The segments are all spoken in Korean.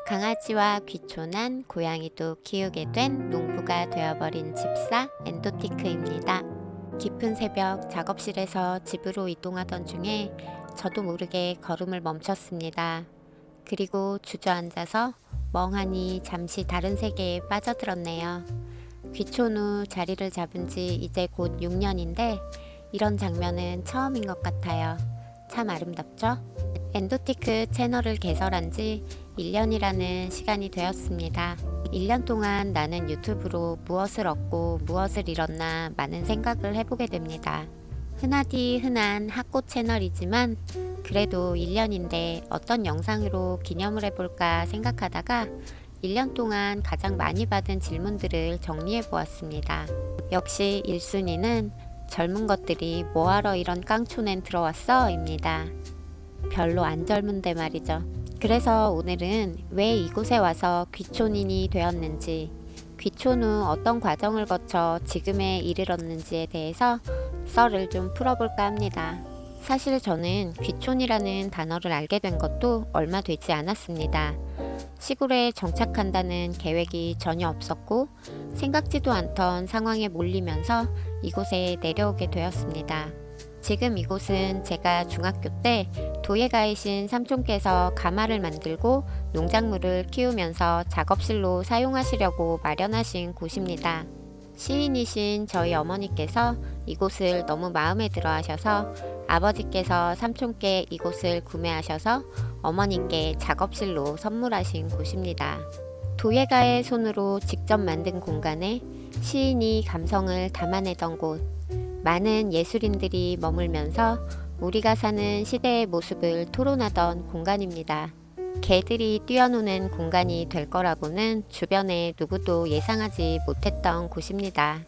강아지와 귀촌한 고양이도 키우게 된 농부가 되어버린 집사 엔도티크입니다. 깊은 새벽 작업실에서 집으로 이동하던 중에 저도 모르게 걸음을 멈췄습니다. 그리고 주저앉아서 멍하니 잠시 다른 세계에 빠져들었네요. 귀촌 후 자리를 잡은 지 이제 곧 6년인데 이런 장면은 처음인 것 같아요. 참 아름답죠? 엔도티크 채널을 개설한 지 1년이라는 시간이 되었습니다. 1년 동안 나는 유튜브로 무엇을 얻고 무엇을 잃었나 많은 생각을 해보게 됩니다. 흔하디 흔한 학고 채널이지만 그래도 1년인데 어떤 영상으로 기념을 해볼까 생각하다가 1년 동안 가장 많이 받은 질문들을 정리해 보았습니다. 역시 1순위는 젊은 것들이 뭐하러 이런 깡촌엔 들어왔어? 입니다. 별로 안 젊은데 말이죠. 그래서 오늘은 왜 이곳에 와서 귀촌인이 되었는지, 귀촌 후 어떤 과정을 거쳐 지금에 이르렀는지에 대해서 썰을 좀 풀어볼까 합니다. 사실 저는 귀촌이라는 단어를 알게 된 것도 얼마 되지 않았습니다. 시골에 정착한다는 계획이 전혀 없었고 생각지도 않던 상황에 몰리면서 이곳에 내려오게 되었습니다. 지금 이곳은 제가 중학교 때 도예 가이신 삼촌께서 가마를 만들고 농작물을 키우면서 작업실로 사용하시려고 마련하신 곳입니다. 시인이신 저희 어머니께서 이곳을 너무 마음에 들어 하셔서 아버지께서 삼촌께 이곳을 구매하셔서 어머니께 작업실로 선물하신 곳입니다. 도예가의 손으로 직접 만든 공간에 시인이 감성을 담아내던 곳, 많은 예술인들이 머물면서 우리가 사는 시대의 모습을 토론하던 공간입니다. 개들이 뛰어노는 공간이 될 거라고는 주변에 누구도 예상하지 못했던 곳입니다.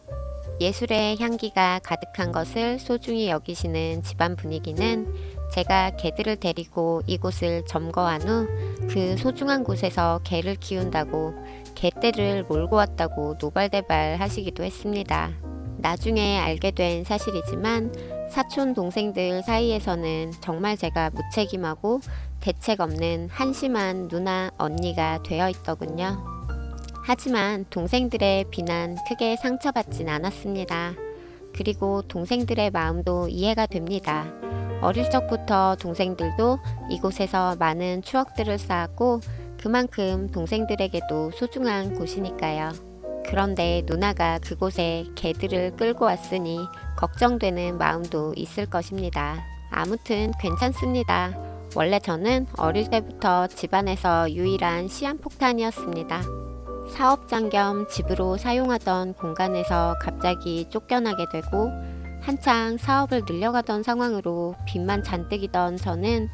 예술의 향기가 가득한 것을 소중히 여기시는 집안 분위기는 제가 개들을 데리고 이곳을 점거한 후 그 소중한 곳에서 개를 키운다고 개떼를 몰고 왔다고 노발대발 하시기도 했습니다. 나중에 알게 된 사실이지만 사촌 동생들 사이에서는 정말 제가 무책임하고 대책 없는 한심한 누나 언니가 되어 있더군요. 하지만 동생들의 비난 크게 상처받진 않았습니다. 그리고 동생들의 마음도 이해가 됩니다. 어릴 적부터 동생들도 이곳에서 많은 추억들을 쌓았고 그만큼 동생들에게도 소중한 곳이니까요. 그런데 누나가 그곳에 개들을 끌고 왔으니 걱정되는 마음도 있을 것입니다. 아무튼 괜찮습니다. 원래 저는 어릴 때부터 집안에서 유일한 시한폭탄이었습니다. 사업장 겸 집으로 사용하던 공간에서 갑자기 쫓겨나게 되고 한창 사업을 늘려가던 상황으로 빚만 잔뜩이던 저는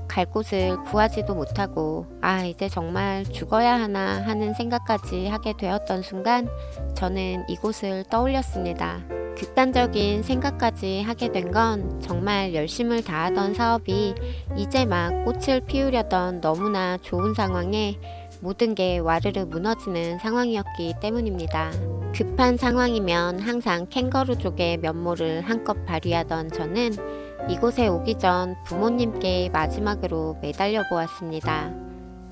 갈 곳을 구하지도 못하고 이제 정말 죽어야 하나 하는 생각까지 하게 되었던 순간 저는 이곳을 떠올렸습니다. 극단적인 생각까지 하게 된 건 정말 열심을 다하던 사업이 이제 막 꽃을 피우려던 너무나 좋은 상황에 모든 게 와르르 무너지는 상황이었기 때문입니다. 급한 상황이면 항상 캥거루족의 면모를 한껏 발휘하던 저는 이곳에 오기 전 부모님께 마지막으로 매달려 보았습니다.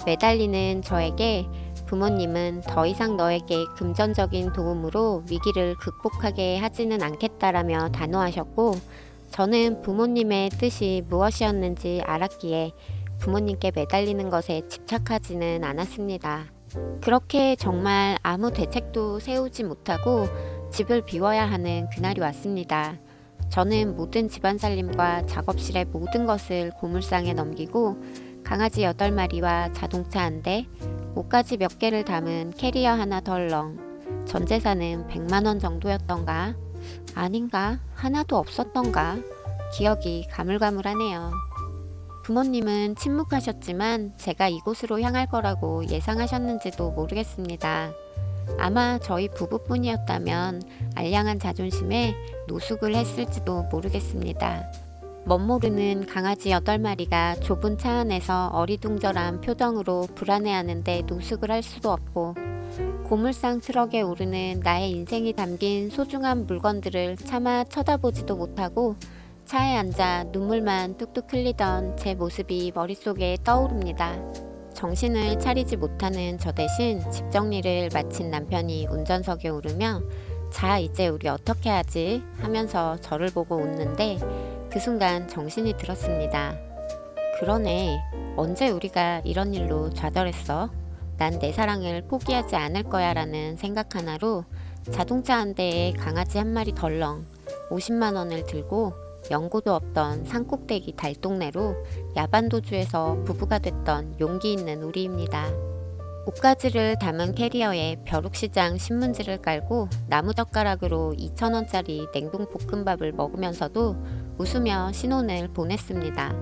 매달리는 저에게 부모님은 더 이상 너에게 금전적인 도움으로 위기를 극복하게 하지는 않겠다라며 단호하셨고 저는 부모님의 뜻이 무엇이었는지 알았기에 부모님께 매달리는 것에 집착하지는 않았습니다. 그렇게 정말 아무 대책도 세우지 못하고 집을 비워야 하는 그날이 왔습니다. 저는 모든 집안 살림과 작업실의 모든 것을 고물상에 넘기고 강아지 8마리와 자동차 한 대, 옷가지 몇 개를 담은 캐리어 하나 덜렁, 전 재산은 100만원 정도였던가? 아닌가? 하나도 없었던가? 기억이 가물가물하네요. 부모님은 침묵하셨지만 제가 이곳으로 향할 거라고 예상하셨는지도 모르겠습니다. 아마 저희 부부뿐이었다면 알량한 자존심에 노숙을 했을지도 모르겠습니다. 멋모르는 강아지 8마리가 좁은 차 안에서 어리둥절한 표정으로 불안해하는데 노숙을 할 수도 없고 고물상 트럭에 오르는 나의 인생이 담긴 소중한 물건들을 차마 쳐다보지도 못하고 차에 앉아 눈물만 뚝뚝 흘리던 제 모습이 머릿속에 떠오릅니다. 정신을 차리지 못하는 저 대신 집 정리를 마친 남편이 운전석에 오르며 자, 이제 우리 어떻게 하지? 하면서 저를 보고 웃는데 그 순간 정신이 들었습니다. 그러네. 언제 우리가 이런 일로 좌절했어? 난 내 사랑을 포기하지 않을 거야 라는 생각 하나로 자동차 한 대에 강아지 한 마리 덜렁 50만 원을 들고 연고도 없던 산꼭대기 달동네로 야반도주에서 부부가 됐던 용기 있는 우리입니다. 옷가지를 담은 캐리어에 벼룩시장 신문지를 깔고 나무젓가락으로 2,000원짜리 냉동볶음밥을 먹으면서도 웃으며 신혼을 보냈습니다.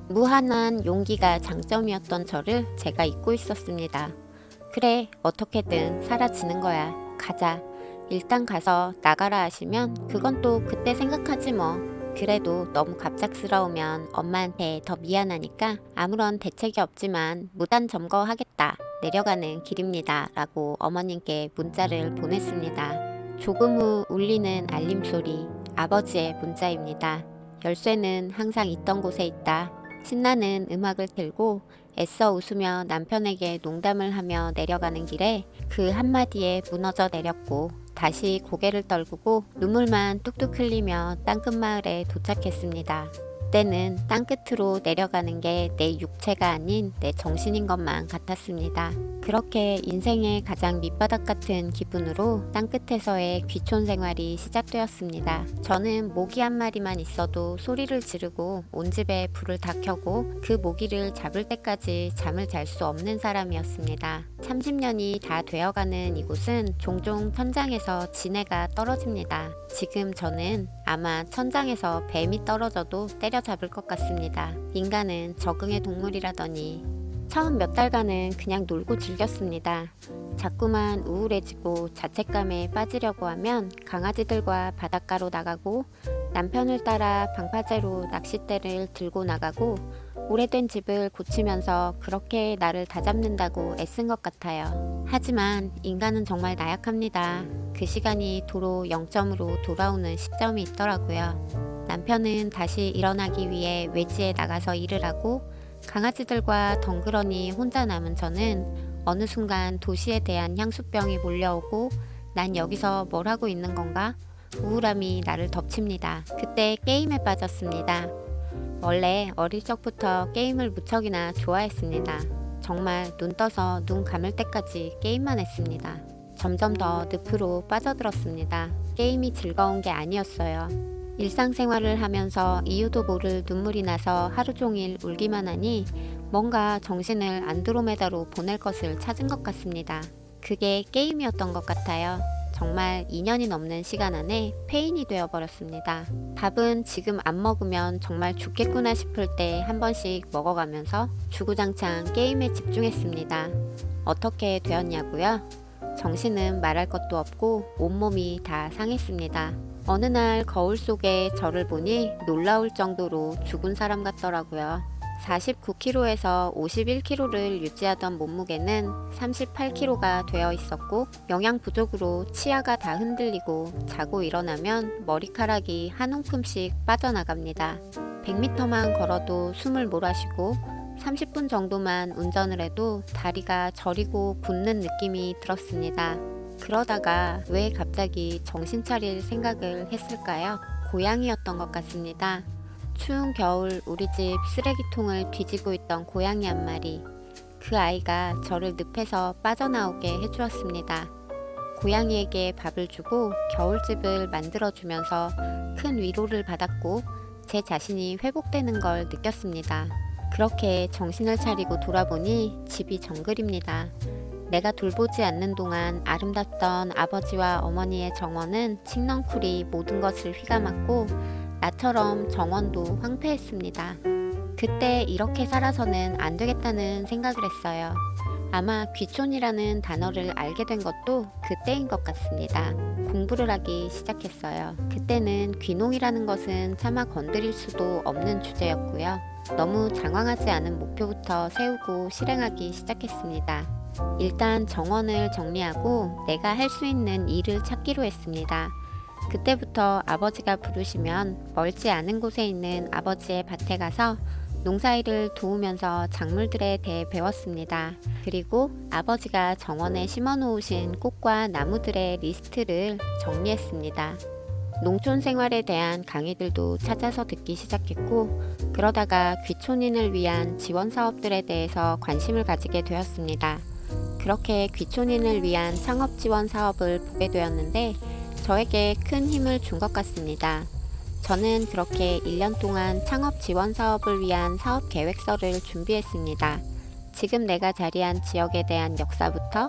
무한한 용기가 장점이었던 저를 제가 잊고 있었습니다. 그래, 어떻게든 사라지는 거야. 가자. 일단 가서 나가라 하시면 그건 또 그때 생각하지 뭐. 그래도 너무 갑작스러우면 엄마한테 더 미안하니까 아무런 대책이 없지만 무단 점거하겠다. 내려가는 길입니다. 라고 어머님께 문자를 보냈습니다. 조금 후 울리는 알림소리, 아버지의 문자입니다. 열쇠는 항상 있던 곳에 있다. 신나는 음악을 틀고 애써 웃으며 남편에게 농담을 하며 내려가는 길에 그 한마디에 무너져 내렸고 다시 고개를 떨구고 눈물만 뚝뚝 흘리며 땅끝마을에 도착했습니다. 그때는 땅끝으로 내려가는 게 내 육체가 아닌 내 정신인 것만 같았습니다. 그렇게 인생의 가장 밑바닥 같은 기분으로 땅끝에서의 귀촌 생활이 시작되었습니다. 저는 모기 한 마리만 있어도 소리를 지르고 온 집에 불을 다 켜고 그 모기를 잡을 때까지 잠을 잘 수 없는 사람이었습니다. 30년이 다 되어가는 이곳은 종종 천장에서 지네가 떨어집니다. 지금 저는 아마 천장에서 뱀이 떨어져도 때려잡을 것 같습니다. 인간은 적응의 동물이라더니. 처음 몇 달간은 그냥 놀고 즐겼습니다. 자꾸만 우울해지고 자책감에 빠지려고 하면 강아지들과 바닷가로 나가고 남편을 따라 방파제로 낚싯대를 들고 나가고 오래된 집을 고치면서 그렇게 나를 다잡는다고 애쓴 것 같아요. 하지만 인간은 정말 나약합니다. 그 시간이 도로 0점으로 돌아오는 시점이 있더라고요. 남편은 다시 일어나기 위해 외지에 나가서 일을 하고 강아지들과 덩그러니 혼자 남은 저는 어느 순간 도시에 대한 향수병이 몰려오고 난 여기서 뭘 하고 있는 건가? 우울함이 나를 덮칩니다. 그때 게임에 빠졌습니다. 원래 어릴 적부터 게임을 무척이나 좋아했습니다. 정말 눈 떠서 눈 감을 때까지 게임만 했습니다. 점점 더 늪으로 빠져들었습니다. 게임이 즐거운 게 아니었어요. 일상생활을 하면서 이유도 모를 눈물이 나서 하루 종일 울기만 하니 뭔가 정신을 안드로메다로 보낼 것을 찾은 것 같습니다. 그게 게임이었던 것 같아요. 정말 2년이 넘는 시간 안에 폐인이 되어버렸습니다. 밥은 지금 안 먹으면 정말 죽겠구나 싶을 때 한 번씩 먹어가면서 주구장창 게임에 집중했습니다. 어떻게 되었냐고요? 정신은 말할 것도 없고 온몸이 다 상했습니다. 어느 날 거울 속에 저를 보니 놀라울 정도로 죽은 사람 같더라고요. 49kg에서 51kg를 유지하던 몸무게는 38kg가 되어 있었고 영양 부족으로 치아가 다 흔들리고 자고 일어나면 머리카락이 한 움큼씩 빠져나갑니다. 100m만 걸어도 숨을 몰아쉬고 30분 정도만 운전을 해도 다리가 저리고 붓는 느낌이 들었습니다. 그러다가 왜 갑자기 정신 차릴 생각을 했을까요? 고양이였던 것 같습니다. 추운 겨울 우리 집 쓰레기통을 뒤지고 있던 고양이 한 마리. 그 아이가 저를 늪에서 빠져나오게 해주었습니다. 고양이에게 밥을 주고 겨울집을 만들어주면서 큰 위로를 받았고 제 자신이 회복되는 걸 느꼈습니다. 그렇게 정신을 차리고 돌아보니 집이 정글입니다. 내가 돌보지 않는 동안 아름답던 아버지와 어머니의 정원은 칡넝쿨이 모든 것을 휘감았고 나처럼 정원도 황폐했습니다. 그때 이렇게 살아서는 안 되겠다는 생각을 했어요. 아마 귀촌이라는 단어를 알게 된 것도 그때인 것 같습니다. 공부를 하기 시작했어요. 그때는 귀농이라는 것은 차마 건드릴 수도 없는 주제였고요. 너무 장황하지 않은 목표부터 세우고 실행하기 시작했습니다. 일단 정원을 정리하고 내가 할 수 있는 일을 찾기로 했습니다. 그때부터 아버지가 부르시면 멀지 않은 곳에 있는 아버지의 밭에 가서 농사일을 도우면서 작물들에 대해 배웠습니다. 그리고 아버지가 정원에 심어 놓으신 꽃과 나무들의 리스트를 정리했습니다. 농촌 생활에 대한 강의들도 찾아서 듣기 시작했고, 그러다가 귀촌인을 위한 지원 사업들에 대해서 관심을 가지게 되었습니다. 그렇게 귀촌인을 위한 창업 지원 사업을 보게 되었는데 저에게 큰 힘을 준 것 같습니다. 저는 그렇게 1년 동안 창업 지원 사업을 위한 사업 계획서를 준비했습니다. 지금 내가 자리한 지역에 대한 역사부터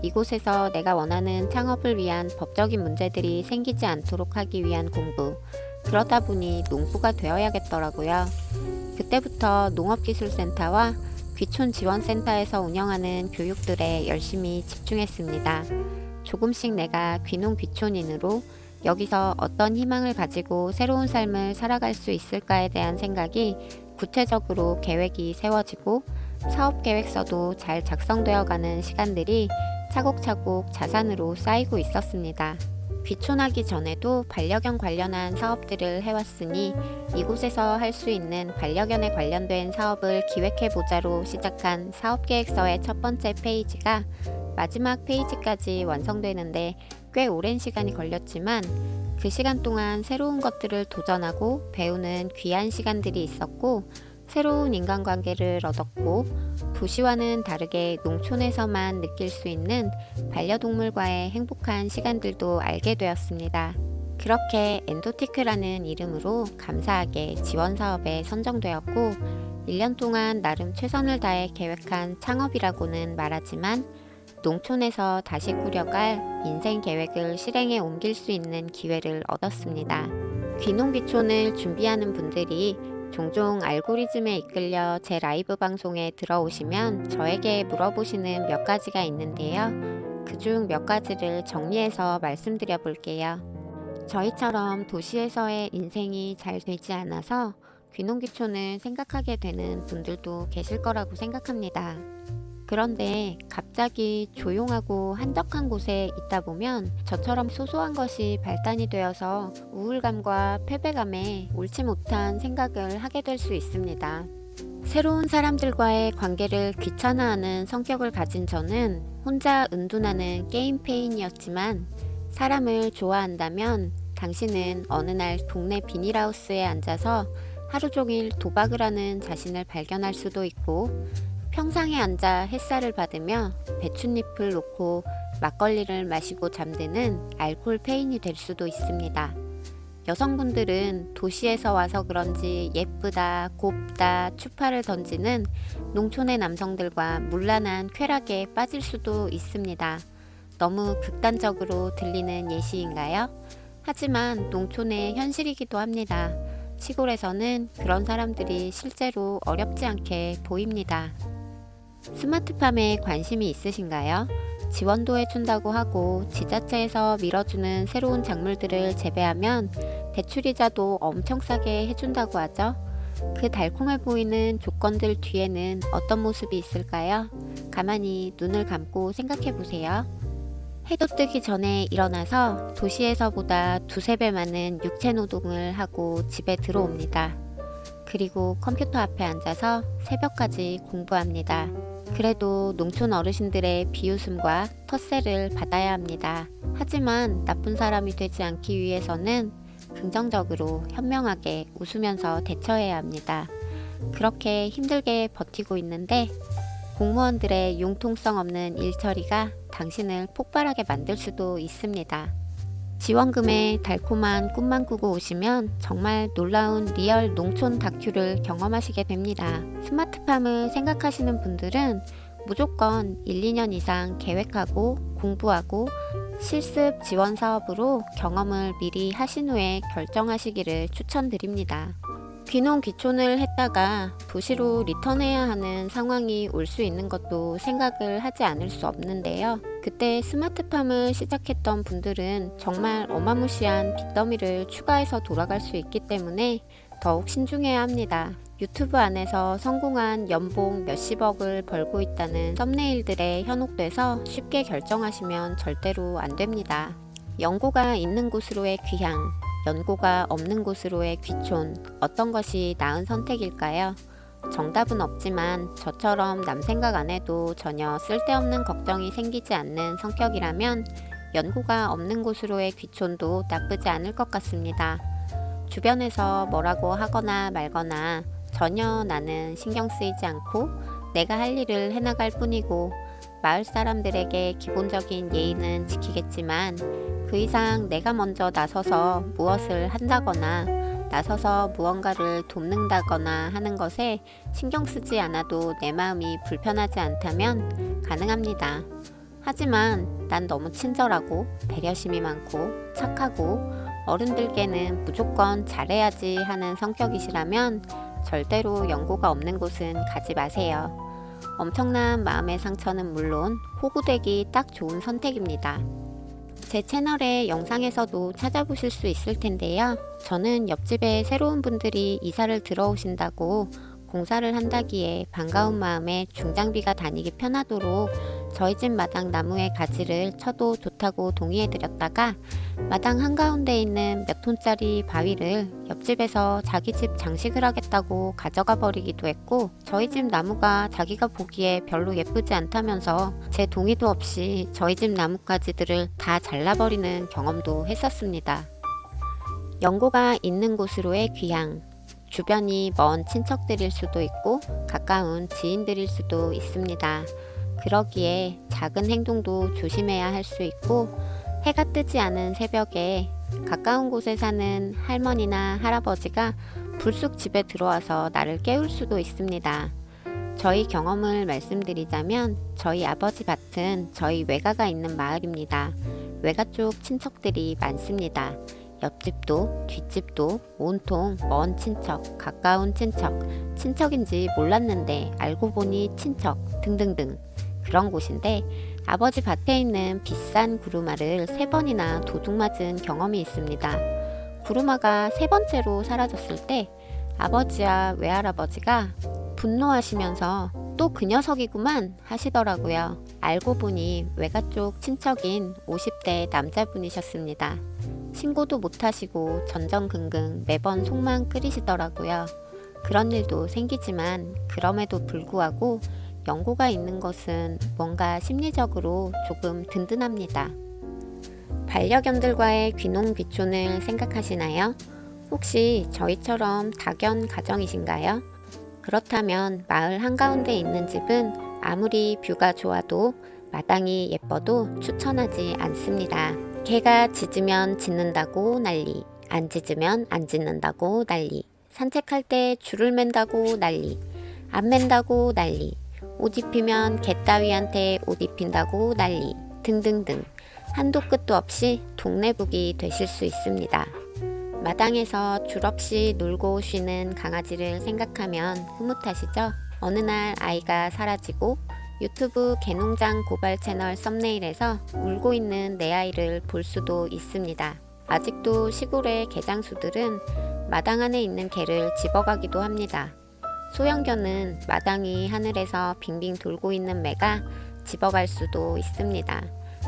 이곳에서 내가 원하는 창업을 위한 법적인 문제들이 생기지 않도록 하기 위한 공부, 그러다 보니 농부가 되어야겠더라고요. 그때부터 농업기술센터와 귀촌지원센터에서 운영하는 교육들에 열심히 집중했습니다. 조금씩 내가 귀농 귀촌인으로 여기서 어떤 희망을 가지고 새로운 삶을 살아갈 수 있을까에 대한 생각이 구체적으로 계획이 세워지고 사업 계획서도 잘 작성되어 가는 시간들이 차곡차곡 자산으로 쌓이고 있었습니다. 귀촌하기 전에도 반려견 관련한 사업들을 해왔으니 이곳에서 할 수 있는 반려견에 관련된 사업을 기획해보자로 시작한 사업계획서의 첫 번째 페이지가 마지막 페이지까지 완성되는데 꽤 오랜 시간이 걸렸지만 그 시간 동안 새로운 것들을 도전하고 배우는 귀한 시간들이 있었고 새로운 인간관계를 얻었고 도시와는 다르게 농촌에서만 느낄 수 있는 반려동물과의 행복한 시간들도 알게 되었습니다. 그렇게 엔도티크라는 이름으로 감사하게 지원 사업에 선정되었고 1년 동안 나름 최선을 다해 계획한 창업이라고는 말하지만 농촌에서 다시 꾸려갈 인생 계획을 실행에 옮길 수 있는 기회를 얻었습니다. 귀농귀촌을 준비하는 분들이 종종 알고리즘에 이끌려 제 라이브 방송에 들어오시면 저에게 물어보시는 몇 가지가 있는데요. 그중 몇 가지를 정리해서 말씀드려 볼게요. 저희처럼 도시에서의 인생이 잘 되지 않아서 귀농귀촌을 생각하게 되는 분들도 계실 거라고 생각합니다. 그런데 갑자기 조용하고 한적한 곳에 있다 보면 저처럼 소소한 것이 발단이 되어서 우울감과 패배감에 옳지 못한 생각을 하게 될 수 있습니다. 새로운 사람들과의 관계를 귀찮아하는 성격을 가진 저는 혼자 은둔하는 게임 페인이었지만 사람을 좋아한다면 당신은 어느 날 동네 비닐하우스에 앉아서 하루 종일 도박을 하는 자신을 발견할 수도 있고 평상에 앉아 햇살을 받으며 배춧잎을 놓고 막걸리를 마시고 잠드는 알코올 페인이 될 수도 있습니다. 여성분들은 도시에서 와서 그런지 예쁘다, 곱다, 추파를 던지는 농촌의 남성들과 문란한 쾌락에 빠질 수도 있습니다. 너무 극단적으로 들리는 예시인가요? 하지만 농촌의 현실이기도 합니다. 시골에서는 그런 사람들이 실제로 어렵지 않게 보입니다. 스마트팜에 관심이 있으신가요? 지원도 해준다고 하고 지자체에서 밀어주는 새로운 작물들을 재배하면 대출이자도 엄청 싸게 해준다고 하죠. 그 달콤해 보이는 조건들 뒤에는 어떤 모습이 있을까요? 가만히 눈을 감고 생각해 보세요. 해도 뜨기 전에 일어나서 도시에서보다 두세 배 많은 육체 노동을 하고 집에 들어옵니다. 그리고 컴퓨터 앞에 앉아서 새벽까지 공부합니다. 그래도 농촌 어르신들의 비웃음과 텃세를 받아야 합니다. 하지만 나쁜 사람이 되지 않기 위해서는 긍정적으로 현명하게 웃으면서 대처해야 합니다. 그렇게 힘들게 버티고 있는데 공무원들의 융통성 없는 일처리가 당신을 폭발하게 만들 수도 있습니다. 지원금에 달콤한 꿈만 꾸고 오시면 정말 놀라운 리얼 농촌 다큐를 경험하시게 됩니다. 스마트팜을 생각하시는 분들은 무조건 1, 2년 이상 계획하고 공부하고 실습 지원 사업으로 경험을 미리 하신 후에 결정하시기를 추천드립니다. 귀농 귀촌을 했다가 도시로 리턴해야 하는 상황이 올 수 있는 것도 생각을 하지 않을 수 없는데요. 그때 스마트팜을 시작했던 분들은 정말 어마무시한 빚더미를 추가해서 돌아갈 수 있기 때문에 더욱 신중해야 합니다. 유튜브 안에서 성공한 연봉 몇십억을 벌고 있다는 썸네일들에 현혹돼서 쉽게 결정하시면 절대로 안 됩니다. 연고가 있는 곳으로의 귀향, 연고가 없는 곳으로의 귀촌, 어떤 것이 나은 선택일까요? 정답은 없지만 저처럼 남 생각 안 해도 전혀 쓸데없는 걱정이 생기지 않는 성격이라면 연고가 없는 곳으로의 귀촌도 나쁘지 않을 것 같습니다. 주변에서 뭐라고 하거나 말거나 전혀 나는 신경 쓰이지 않고 내가 할 일을 해나갈 뿐이고, 마을 사람들에게 기본적인 예의는 지키겠지만 그 이상 내가 먼저 나서서 무엇을 한다거나 나서서 무언가를 돕는다거나 하는 것에 신경 쓰지 않아도 내 마음이 불편하지 않다면 가능합니다. 하지만 난 너무 친절하고 배려심이 많고 착하고 어른들께는 무조건 잘해야지 하는 성격이시라면 절대로 연고가 없는 곳은 가지 마세요. 엄청난 마음의 상처는 물론 호구되기 딱 좋은 선택입니다. 제 채널의 영상에서도 찾아보실 수 있을 텐데요. 저는 옆집에 새로운 분들이 이사를 들어오신다고 공사를 한다기에 반가운 마음에 중장비가 다니기 편하도록 저희 집 마당 나무의 가지를 쳐도 좋다고 동의해드렸다가 마당 한가운데 있는 몇 톤짜리 바위를 옆집에서 자기 집 장식을 하겠다고 가져가 버리기도 했고, 저희 집 나무가 자기가 보기에 별로 예쁘지 않다면서 제 동의도 없이 저희 집 나뭇가지들을 다 잘라버리는 경험도 했었습니다. 연고가 있는 곳으로의 귀향. 주변이 먼 친척들일 수도 있고 가까운 지인들일 수도 있습니다. 그러기에 작은 행동도 조심해야 할 수 있고, 해가 뜨지 않은 새벽에 가까운 곳에 사는 할머니나 할아버지가 불쑥 집에 들어와서 나를 깨울 수도 있습니다. 저희 경험을 말씀드리자면 저희 아버지 밭은 저희 외가가 있는 마을입니다. 외가 쪽 친척들이 많습니다. 옆집도 뒷집도 온통 먼 친척, 가까운 친척, 친척인지 몰랐는데 알고 보니 친척 등등등 그런 곳인데, 아버지 밭에 있는 비싼 구루마를 3번이나 도둑 맞은 경험이 있습니다. 구루마가 3번째로 사라졌을 때 아버지와 외할아버지가 분노하시면서 또 그 녀석이구만 하시더라고요. 알고 보니 외가 쪽 친척인 50대 남자분이셨습니다. 신고도 못하시고 전전긍긍 매번 속만 끓이시더라고요. 그런 일도 생기지만 그럼에도 불구하고 연고가 있는 것은 뭔가 심리적으로 조금 든든합니다. 반려견들과의 귀농귀촌을 생각하시나요? 혹시 저희처럼 다견 가정이신가요? 그렇다면 마을 한가운데 있는 집은 아무리 뷰가 좋아도 마당이 예뻐도 추천하지 않습니다. 개가 짖으면 짖는다고 난리, 안 짖으면 안 짖는다고 난리, 산책할 때 줄을 맨다고 난리, 안 맨다고 난리, 옷 입히면 개 따위한테 옷 입힌다고 난리 등등등 한도 끝도 없이 동네북이 되실 수 있습니다. 마당에서 줄 없이 놀고 쉬는 강아지를 생각하면 흐뭇하시죠? 어느 날 아이가 사라지고 유튜브 개농장 고발 채널 썸네일에서 울고 있는 내 아이를 볼 수도 있습니다. 아직도 시골의 개장수들은 마당 안에 있는 개를 집어가기도 합니다. 소형견은 마당이 하늘에서 빙빙 돌고 있는 매가 집어갈 수도 있습니다.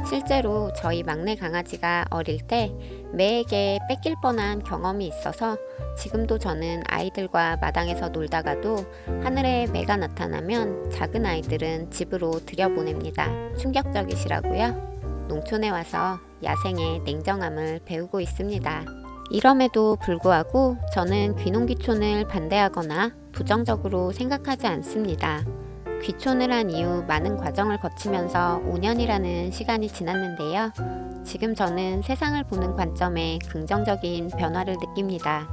실제로 저희 막내 강아지가 어릴 때 매에게 뺏길 뻔한 경험이 있어서 지금도 저는 아이들과 마당에서 놀다가도 하늘에 매가 나타나면 작은 아이들은 집으로 들여보냅니다. 충격적이시라고요? 농촌에 와서 야생의 냉정함을 배우고 있습니다. 이럼에도 불구하고 저는 귀농귀촌을 반대하거나 부정적으로 생각하지 않습니다. 귀촌을 한 이후 많은 과정을 거치면서 5년이라는 시간이 지났는데요. 지금 저는 세상을 보는 관점에 긍정적인 변화를 느낍니다.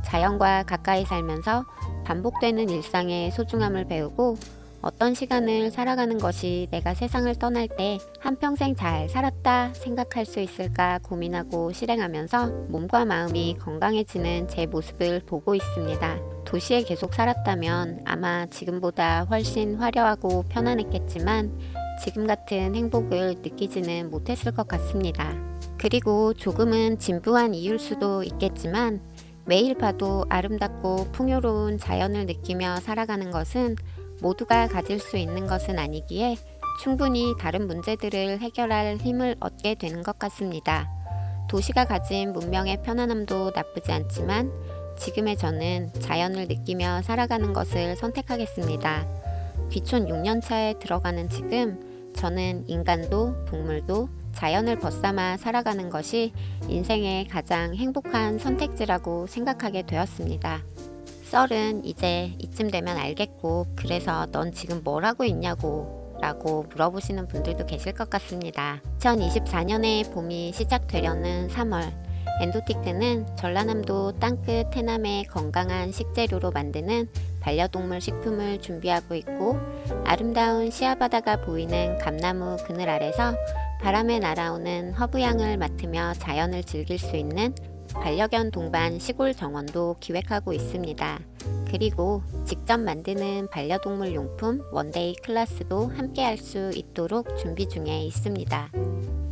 자연과 가까이 살면서 반복되는 일상의 소중함을 배우고 어떤 시간을 살아가는 것이 내가 세상을 떠날 때 한평생 잘 살았다 생각할 수 있을까 고민하고 실행하면서 몸과 마음이 건강해지는 제 모습을 보고 있습니다. 도시에 계속 살았다면 아마 지금보다 훨씬 화려하고 편안했겠지만 지금 같은 행복을 느끼지는 못했을 것 같습니다. 그리고 조금은 진부한 이유일 수도 있겠지만 매일 봐도 아름답고 풍요로운 자연을 느끼며 살아가는 것은 모두가 가질 수 있는 것은 아니기에 충분히 다른 문제들을 해결할 힘을 얻게 되는 것 같습니다. 도시가 가진 문명의 편안함도 나쁘지 않지만 지금의 저는 자연을 느끼며 살아가는 것을 선택하겠습니다. 귀촌 6년 차에 들어가는 지금 저는 인간도 동물도 자연을 벗삼아 살아가는 것이 인생의 가장 행복한 선택지라고 생각하게 되었습니다. 썰은 이제 이쯤 되면 알겠고, 그래서 넌 지금 뭘 하고 있냐고 라고 물어보시는 분들도 계실 것 같습니다. 2024년의 봄이 시작되려는 3월, 엔도티크는 전라남도 땅끝 해남의 건강한 식재료로 만드는 반려동물 식품을 준비하고 있고, 아름다운 시야바다가 보이는 감나무 그늘 아래서 바람에 날아오는 허브향을 맡으며 자연을 즐길 수 있는 반려견 동반 시골 정원도 기획하고 있습니다. 그리고 직접 만드는 반려동물 용품 원데이 클래스도 함께 할 수 있도록 준비 중에 있습니다.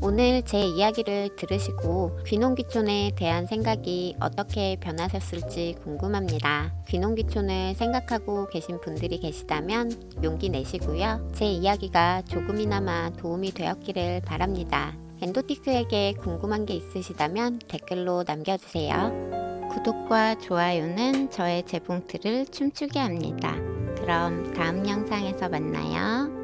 오늘 제 이야기를 들으시고 귀농귀촌에 대한 생각이 어떻게 변하셨을지 궁금합니다. 귀농귀촌을 생각하고 계신 분들이 계시다면 용기 내시고요. 제 이야기가 조금이나마 도움이 되었기를 바랍니다. 엔도티크에게 궁금한 게 있으시다면 댓글로 남겨주세요. 구독과 좋아요는 저의 재봉틀을 춤추게 합니다. 그럼 다음 영상에서 만나요.